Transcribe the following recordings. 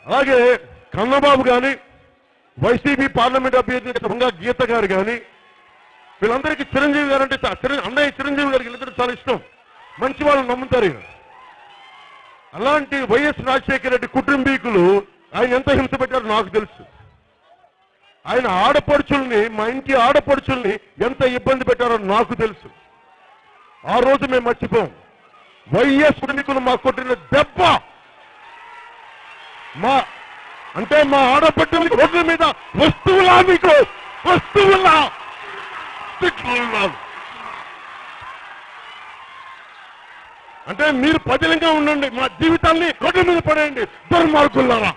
అలాగే కన్నబాబు కానీ YCP parliament అభ్యర్థి వంగా గీత గారు కానీ వీళ్ళందరికీ చిరంజీవి గారు అంటే అన్నయ్య చిరంజీవి గారికి వీళ్ళందరూ చాలా ఇష్టం. మంచి వాళ్ళని నమ్ముతారు. అలాంటి వైఎస్ రాజశేఖర రెడ్డి కుటుంబీకులు ఆయన ఎంత హింస పెట్టారో నాకు తెలుసు. ఆయన ఆడపడుచుల్ని, మా ఇంటి ఆడపడుచుల్ని ఎంత ఇబ్బంది పెట్టారో నాకు తెలుసు. ఆ రోజు మేము మర్చిపోం. వైఎస్ కుటుంబీకులు మాకు కొట్టిన దెబ్బ మా ఆడపడుచులకి రోడ్ల మీద వస్తువులా, మీకు వస్తువులా అంటే మీరు ప్రజలంగా ఉండండి, మా జీవితాన్ని రోడ్ల మీద పడేయండి దుర్మార్గులారా.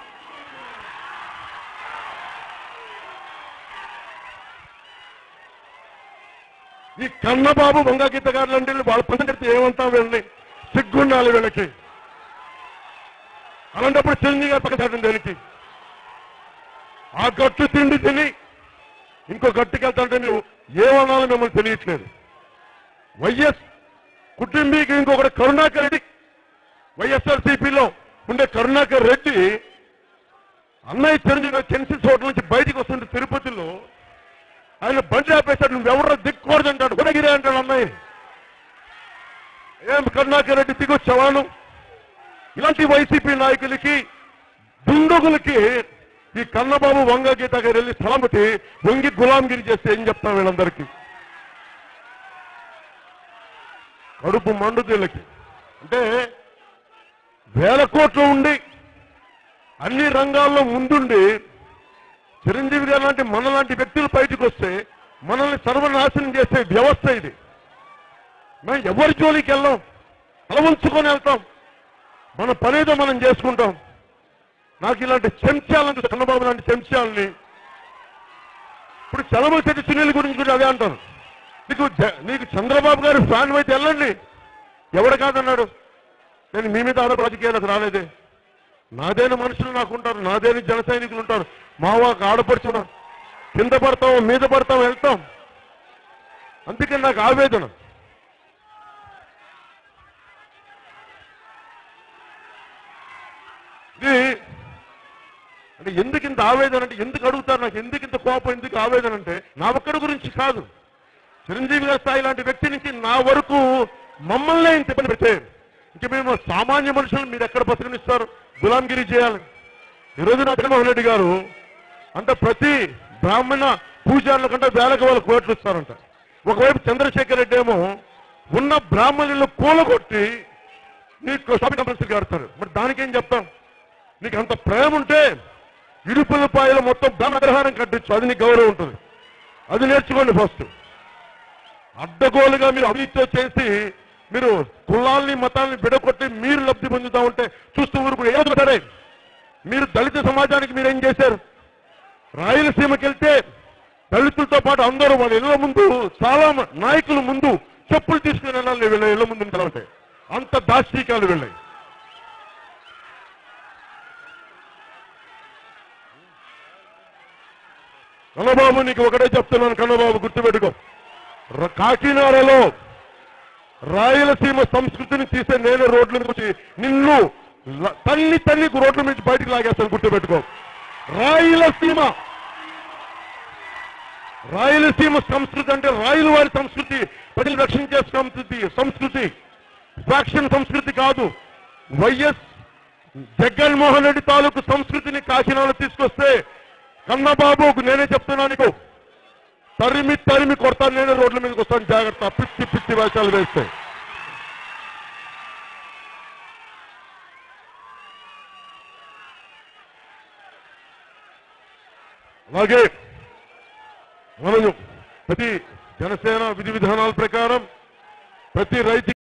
ఈ కన్నబాబు వంగగీత గారు అంటే వాళ్ళ పని ఏమంటాం వీళ్ళని, సిగ్గుండాలి వీళ్ళకి. అలాంటప్పుడు చిరంజీవి గారు పక్కన దేనికి? ఆ గట్టు తిండి తిని ఇంకో గట్టుకి వెళ్తాంటే నువ్వు ఏమన్నాలో మిమ్మల్ని తెలియట్లేదు. వైఎస్ కుటుంబీకి ఇంకొకటి కరుణాకర్ రెడ్డి, వైఎస్ఆర్సీపీలో ఉండే కరుణాకర్ రెడ్డి అన్నయ్య చిరంజీవి చెన్సిస్ హోటల్ నుంచి బయటికి వస్తుంటే తిరుపతిలో ఆయన బండి ఆపేశాడు. నువ్వెవరో దిక్కుకూడదు అంటాడు, గుణగిరే అంటాడు అన్నయ్య. ఏం కరుణాకర్ రెడ్డి దిగొచ్చావాను? ఇలాంటి వైసీపీ నాయకులకి, దుండగులకి ఈ కన్నబాబు వంగగీత గారు వెళ్ళి స్థలం పెట్టి వంగి గులాంగిరి చేస్తే ఏం చెప్తాం వీళ్ళందరికీ? కడుపు మండుతుంది వీళ్ళకి. అంటే వేల కోట్లు ఉండి అన్ని రంగాల్లో ముందుండి చిరంజీవి గారు లాంటి మనలాంటి వ్యక్తులు బయటకు వస్తే మనల్ని సర్వనాశనం చేసే వ్యవస్థ ఇది. మేము ఎవరి జోలికి వెళ్ళాం, తల ఉంచుకొని వెళ్తాం, మన పనేదో మనం చేసుకుంటాం. నాకు ఇలాంటి చెంచాలంటే చంద్రబాబు లాంటి చెంచాలని ఇప్పుడు చలమశెట్టి సునీల్ గురించి కూడా అదే అంటాను. నీకు చంద్రబాబు గారు ఫ్యాన్ అయితే వెళ్ళండి, ఎవడు కాదన్నాడు? నేను మీ మీద ఆడ రాజకీయాలకు రాలేదే. నాదైన మనుషులు నాకు ఉంటారు, నాదైన జన సైనికులు ఉంటారు, మావాకు ఆడపడుచున్నాం, కింద పడతాం, మీద పడతాం, వెళ్తాం. అందుకని నాకు ఆవేదన. ఇది అంటే ఎందుకు ఇంత ఆవేదన అంటే, ఎందుకు అడుగుతారు నాకు, ఎందుకు ఇంత కోపం, ఎందుకు ఆవేదన అంటే నా ఒక్కడి గురించి కాదు. చిరంజీవి గారి స్థాయి లాంటి వ్యక్తి నుంచి నా వరకు మమ్మల్నే ఇంత ఇబ్బంది పెట్టే, ఇంక మేము సామాన్య మనుషులు మీరు ఎక్కడ బతకనిస్తారు? గులాంగిరి చేయాలి. ఈరోజు నా జగన్మోహన్ రెడ్డి గారు అంటే ప్రతి బ్రాహ్మణ పూజారుల కంటే వేలకు వేల కోట్లు ఇస్తారంట. ఒకవైపు చంద్రశేఖర్ రెడ్డి ఏమో ఉన్న బ్రాహ్మణులు కూలగొట్టి నీకు షాపింగ్ కాంప్లెక్స్కి కడతారు. మరి దానికేం చెప్తాం? నీకు అంత ప్రేమ ఉంటే ఇరుపులపాయలు మొత్తం బ్రహ్మగ్రహారం కట్టించు, అది నీకు గౌరవం ఉంటుంది. అది నేర్చుకోండి ఫస్ట్. అడ్డగోలుగా మీరు అవినీతితో చేసి మీరు కులాల్ని మతాల్ని విడగొట్టి మీరు లబ్ధి పొందుతా ఉంటే చూస్తూ ఊరుకు ఏదో సరే. మీరు దళిత సమాజానికి మీరేం చేశారు? రాయలసీమకి వెళ్తే దళితులతో పాటు అందరూ వాళ్ళ ఇళ్ల ముందు చాలా నాయకుల ముందు చెప్పులు తీసుకుని వెళ్ళాలి, వీళ్ళ ఇళ్ల ముందు ఉంటాయి. అంత దాష్టీకాలు వెళ్ళాయి. కన్నబాబు నీకు ఒకటే చెప్తున్నాను, కన్నబాబు గుర్తుపెట్టుకో. కాకినాడలో రాయలసీమ సంస్కృతిని తీసే నేనే రోడ్ల నుంచి నిన్ను తల్లి రోడ్ల నుంచి బయటకు లాగేస్తాను, గుర్తుపెట్టుకో. రాయలసీమ సంస్కృతి అంటే రాయల వారి సంస్కృతి, ప్రజలు రక్షించే సంస్కృతి ఫ్యాక్షన్ సంస్కృతి కాదు. వైఎస్ జగన్మోహన్ రెడ్డి తాలూకు సంస్కృతిని కాకినాడలో తీసుకొస్తే కన్నబాబుకు నేనే చెప్తున్నాను, నీకు తరిమి కొడతాను, నేనే రోడ్ల మీదకి వస్తాను, జాగ్రత్త. పిచ్చి వేషాలు వేస్తే అలాగే మనం ప్రతి జనసేన విధి విధానాల ప్రకారం ప్రతి రైతు